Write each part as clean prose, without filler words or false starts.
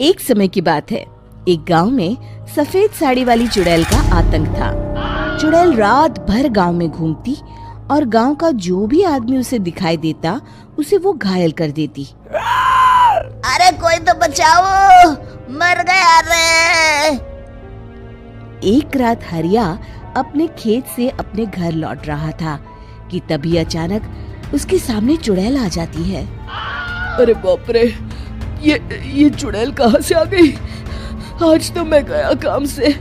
एक समय की बात है। एक गांव में सफेद साड़ी वाली चुड़ैल का आतंक था। चुड़ैल रात भर गांव में घूमती और गांव का जो भी आदमी उसे दिखाई देता उसे वो घायल कर देती। अरे कोई तो बचाओ, मर गया रे। एक रात हरिया अपने खेत से अपने घर लौट रहा था कि तभी अचानक उसके सामने चुड़ैल आ जाती है। अरे बाप रे, ये चुड़ैल कहाँ से आ गई? आज तो मैं गया काम से।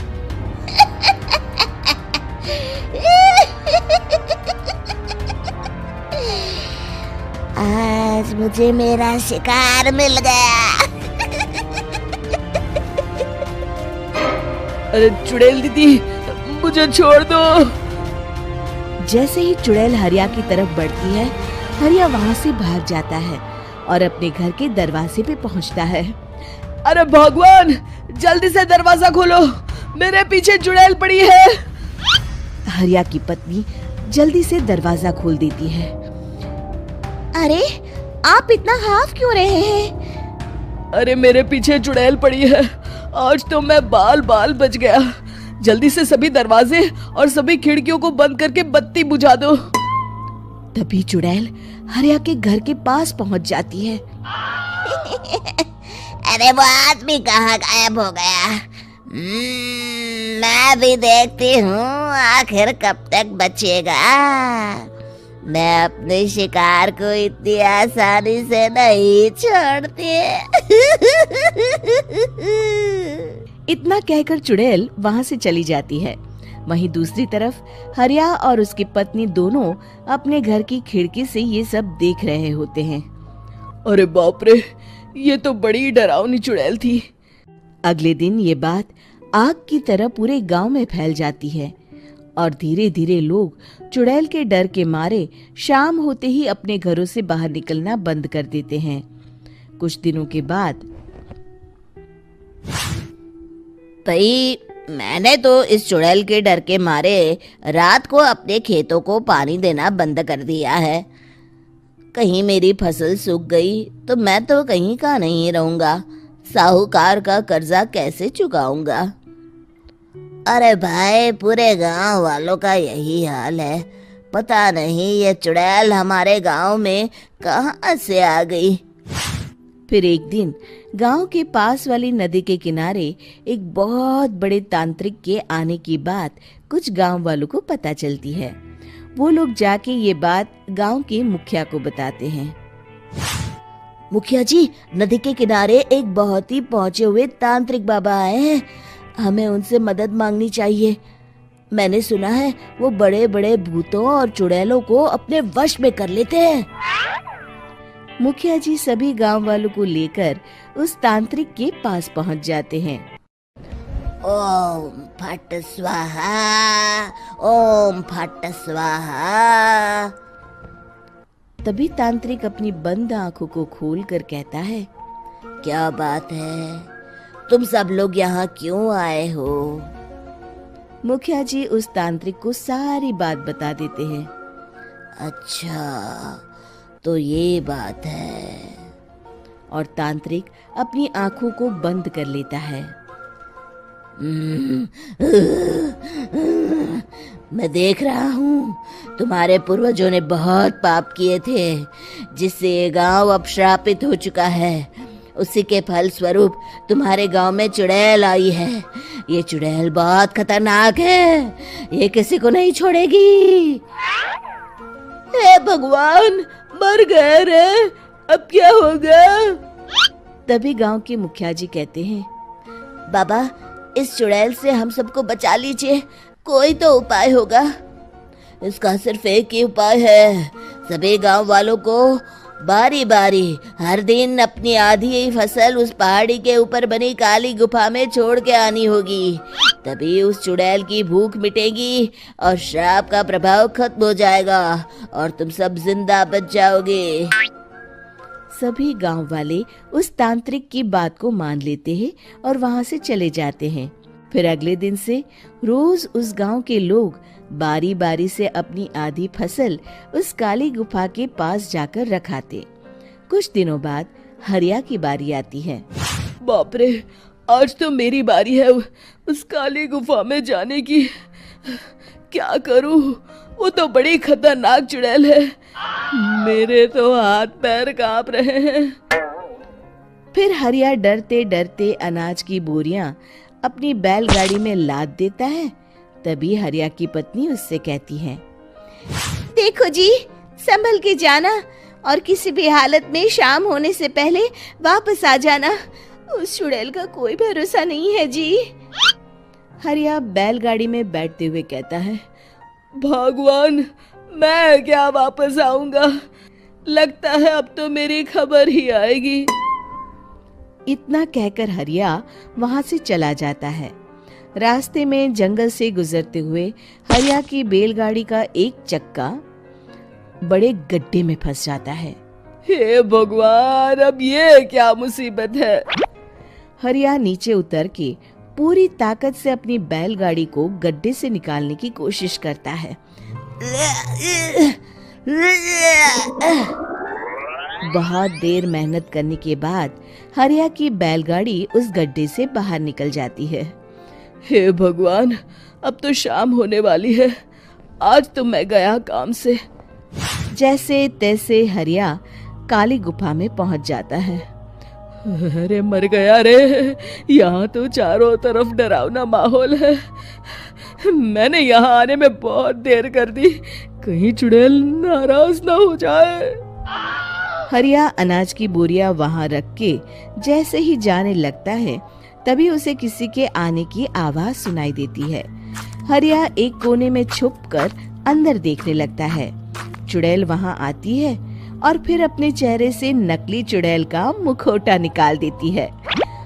आज मुझे मेरा शिकार मिल गया। अरे चुड़ैल दीदी, मुझे छोड़ दो। जैसे ही चुड़ैल हरिया की तरफ बढ़ती है, हरिया वहाँ से भाग जाता है और अपने घर के दरवाजे पे पहुँचता है। अरे भगवान, जल्दी से दरवाजा खोलो, मेरे पीछे चुड़ैल पड़ी है। हरिया की पत्नी जल्दी से दरवाजा खोल देती है। अरे आप इतना हाफ क्यों रहे हैं? अरे मेरे पीछे चुड़ैल पड़ी है, आज तो मैं बाल बाल बच गया। जल्दी से सभी दरवाजे और सभी खिड़कियों को बंद करके बत्ती बुझा दो। तभी चुड़ैल हरिया के घर के पास पहुंच जाती है। अरे वो आदमी कहाँ गायब हो गया? मैं भी देखती हूँ आखिर कब तक बचेगा। मैं अपने शिकार को इतनी आसानी से नहीं छोड़ती। इतना कहकर चुड़ैल वहाँ से चली जाती है। वहीं दूसरी तरफ हरिया और उसकी पत्नी दोनों अपने घर की खिड़की से ये सब देख रहे होते हैं। अरे बाप रे, ये तो बड़ी डरावनी चुड़ैल थी। अगले दिन ये बात आग की तरह पूरे गांव में फैल जाती है और धीरे धीरे लोग चुड़ैल के डर के मारे शाम होते ही अपने घरों से बाहर निकलना बंद कर देते हैं। कुछ दिनों के बाद भाई, मैंने तो इस चुड़ैल के डर के मारे रात को अपने खेतों को पानी देना बंद कर दिया है। कहीं मेरी फसल सूख गई तो मैं तो कहीं का नहीं रहूंगा। साहूकार का कर्जा कैसे चुकाऊंगा? अरे भाई, पूरे गांव वालों का यही हाल है। पता नहीं ये चुड़ैल हमारे गांव में कहां से आ गई। फिर एक दिन गांव के पास वाली नदी के किनारे एक बहुत बड़े तांत्रिक के आने की बात कुछ गांव वालों को पता चलती है। वो लोग जाके ये बात गांव के मुखिया को बताते हैं। मुखिया जी, नदी के किनारे एक बहुत ही पहुंचे हुए तांत्रिक बाबा आए हैं। हमें उनसे मदद मांगनी चाहिए। मैंने सुना है वो बड़े बड़े भूतों और चुड़ैलों को अपने वश में कर लेते हैं। मुखिया जी सभी गांव वालों को लेकर उस तांत्रिक के पास पहुंच जाते हैं। ओम फट स्वाहा, ओम फट स्वाहा। तभी तांत्रिक अपनी बंद आंखों को खोलकर कहता है, क्या बात है? तुम सब लोग यहाँ क्यों आए हो? मुखिया जी उस तांत्रिक को सारी बात बता देते हैं। अच्छा, तो ये बात है। और तांत्रिक अपनी आंखों को बंद कर लेता है। मैं देख रहा हूँ तुम्हारे पूर्वजों ने बहुत पाप किए थे, जिससे ये गांव अब श्रापित हो चुका है। उसी के फल स्वरूप तुम्हारे गांव में चुड़ैल आई है। ये चुड़ैल बहुत खतरनाक है, ये किसी को नहीं छोड़ेगी। हे भगवान, मर गए रे, अब क्या होगा? तभी गांव के मुखिया जी कहते हैं, बाबा, इस चुड़ैल से हम सबको बचा लीजिए। कोई तो उपाय होगा। इसका सिर्फ एक ही उपाय है। सभी गांव वालों को बारी बारी हर दिन अपनी आधी फसल उस पहाड़ी के ऊपर बनी काली गुफा में छोड़ के आनी होगी। तभी उस चुड़ैल की भूख मिटेगी और श्राप का प्रभाव खत्म हो जाएगा और तुम सब जिंदा बच जाओगे। सभी गांव वाले उस तांत्रिक की बात को मान लेते हैं और वहां से चले जाते हैं। फिर अगले दिन से रोज उस गांव के लोग बारी बारी से अपनी आधी फसल उस काली गुफा के पास जाकर रखाते। कुछ दिनों बाद हरिया की बारी आती है। बाप रे, आज तो मेरी बारी है उस काली गुफा में जाने की। क्या करूं, वो तो बड़ी खतरनाक चुड़ैल है। मेरे तो हाथ पैर कांप रहे हैं। फिर हरिया डरते डरते अनाज की बोरियां अपनी बैलगाड़ी में लाद देता है। तभी हरिया की पत्नी उससे कहती है, देखो जी, संभल के जाना और किसी भी हालत में शाम होने से पहले वापस आ जाना। उस चुड़ैल का कोई भरोसा नहीं है जी। हरिया बैलगाड़ी में बैठते हुए कहता है, भगवान, मैं क्या वापस आऊंगा? लगता है अब तो मेरी खबर ही आएगी। इतना कहकर हरिया वहां से चला जाता है। रास्ते में जंगल से गुजरते हुए हरिया की बैलगाड़ी का एक चक्का बड़े गड्ढे में फंस जाता है। हे भगवान, अब ये क्या मुसीबत है? हरिया नीचे उतर के पूरी ताकत से अपनी बैलगाड़ी को गड्ढे से निकालने की कोशिश करता है। बहुत देर मेहनत करने के बाद हरिया की बैलगाड़ी उस गड्ढे से बाहर निकल जाती है। हे भगवान, अब तो शाम होने वाली है। आज तो मैं गया काम से। जैसे तैसे हरिया काली गुफा में पहुंच जाता है। अरे मर गया रे, यहाँ तो चारों तरफ डरावना माहौल है। मैंने यहाँ आने में बहुत देर कर दी, कहीं चुड़ैल नाराज ना हो जाए। हरिया अनाज की बोरियां वहां रख के जैसे ही जाने लगता है, तभी उसे किसी के आने की आवाज सुनाई देती है। हरिया एक कोने में छुपकर अंदर देखने लगता है। चुड़ैल वहां आती है और फिर अपने चेहरे से नकली चुड़ैल का मुखौटा निकाल देती है।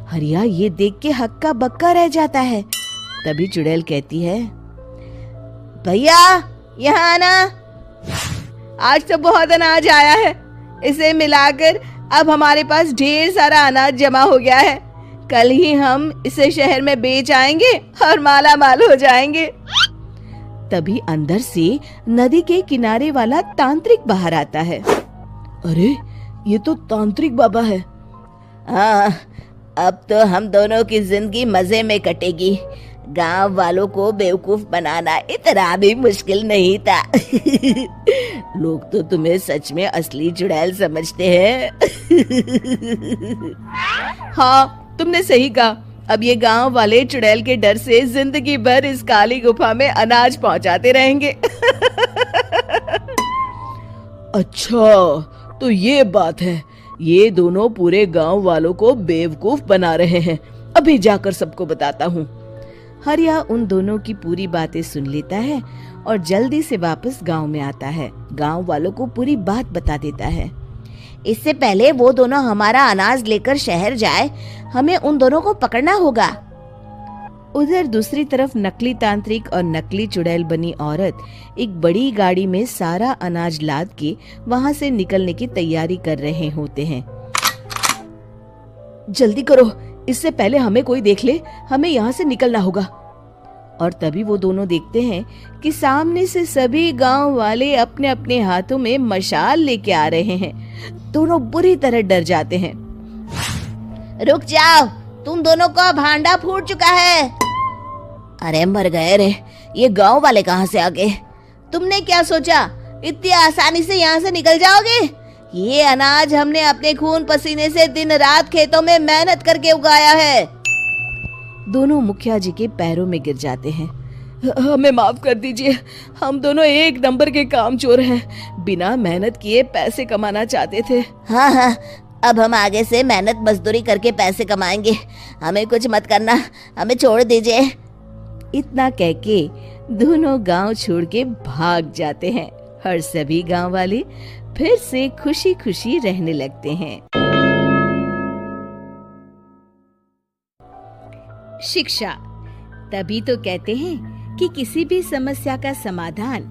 हरिया ये देख के हक्का बक्का रह जाता है। तभी चुड़ैल कहती है, भैया यहाँ आना। आज तो बहुत अनाज आया है, इसे मिलाकर अब हमारे पास ढेर सारा अनाज जमा हो गया है। कल ही हम इसे शहर में बेच आएंगे और माला माल हो जाएंगे। तभी अंदर से नदी के किनारे वाला तांत्रिक बाहर आता है। अरे, ये तो तांत्रिक बाबा है। हाँ, अब तो हम दोनों की जिंदगी मजे में कटेगी। गांव वालों को बेवकूफ बनाना इतना भी मुश्किल नहीं था। लोग तो तुम्हें सच में असली चुड़ैल समझते हैं। हाँ, तुमने सही कहा। अब ये गांव वाले चुड़ैल के डर से जिंदगी भर इस काली गुफा में अनाज पहुंचाते रहेंगे। अच्छा, तो ये बात है। ये दोनों पूरे गांव वालों को बेवकूफ बना रहे हैं। अभी जाकर सबको बताता हूँ। हरिया उन दोनों की पूरी बातें सुन लेता है और जल्दी से वापस गांव में आता है। गांव वालों को पूरी बात बता देता है। इससे पहले वो दोनों हमारा अनाज लेकर शहर जाए, हमें उन दोनों को पकड़ना होगा। उधर दूसरी तरफ नकली तांत्रिक और नकली चुड़ैल बनी औरत एक बड़ी गाड़ी में सारा अनाज लाद के वहां से निकलने की तैयारी कर रहे होते हैं। जल्दी करो, इससे पहले हमें कोई देख ले। हमें यहाँ से निकलना होगा। और तभी वो दोनों देखते हैं कि सामने से सभी गांव वाले अपने अपने हाथों में मशाल लेके आ रहे हैं। दोनों बुरी तरह डर जाते हैं। रुक जाओ, तुम दोनों का भांडा फूट चुका है। अरे मर गए रे, ये गांव वाले कहाँ से आ गए? तुमने क्या सोचा इतनी आसानी से यहाँ से निकल जाओगे? ये अनाज हमने अपने खून पसीने से दिन रात खेतों में मेहनत करके उगाया है। दोनों मुखिया जी के पैरों में गिर जाते हैं। हमें माफ कर दीजिए, हम दोनों एक नंबर के कामचोर हैं। बिना मेहनत किए पैसे कमाना चाहते थे। हाँ हाँ, अब हम आगे से मेहनत मजदूरी करके पैसे कमाएंगे। हमें कुछ मत करना, हमें छोड़ दीजिए। इतना कह के दोनों गांव छोड़ के भाग जाते हैं और सभी गांव वाले फिर से खुशी खुशी रहने लगते हैं। शिक्षा, तभी तो कहते हैं कि किसी भी समस्या का समाधान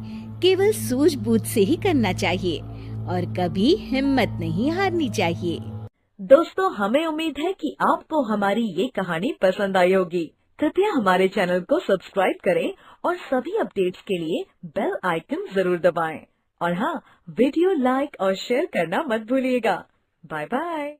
केवल सूझबूझ से ही करना चाहिए और कभी हिम्मत नहीं हारनी चाहिए। दोस्तों, हमें उम्मीद है कि आपको हमारी ये कहानी पसंद आई होगी। कृपया हमारे चैनल को सब्सक्राइब करें और सभी अपडेट्स के लिए बेल आइकन जरूर दबाएं। और हाँ, वीडियो लाइक और शेयर करना मत भूलिएगा। Bye bye.